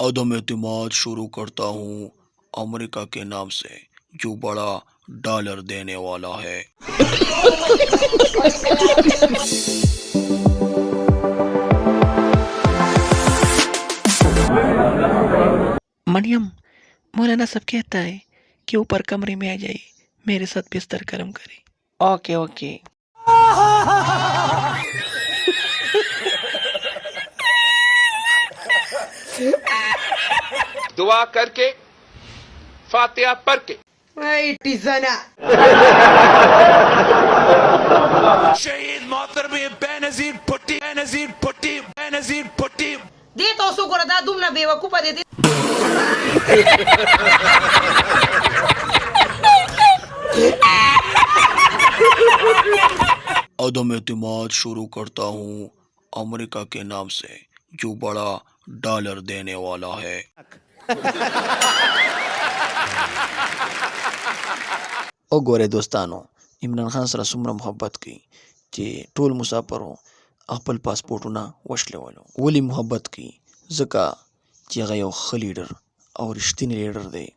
अदम एतमाद शुरू करता हूँ अमेरिका के नाम से, जो बड़ा डॉलर देने वाला है। मरियम, मौलाना सब कहता है कि ऊपर कमरे में आ जाइए, मेरे साथ बिस्तर गर्म करे। Okay okay. दुआ करके फातिहा पढ़ के शहीद मोहतरम बेनजीर पुट्टी दे तो शुक्र अदा तुम ना बेवकूफ दे दे। अदम एतमाद शुरू करता हूँ अमेरिका के नाम से, जो बड़ा डॉलर देने वाला है। ओ गोरे दोस्तानो, इमरान खान सरा सुमरा मोहब्बत की कि टोल मुसाफरों अपल पासपोर्टना वशले वालों वली मोहब्बत की जका कि गयो ख लीडर और रिश्तीनी लीडर दे।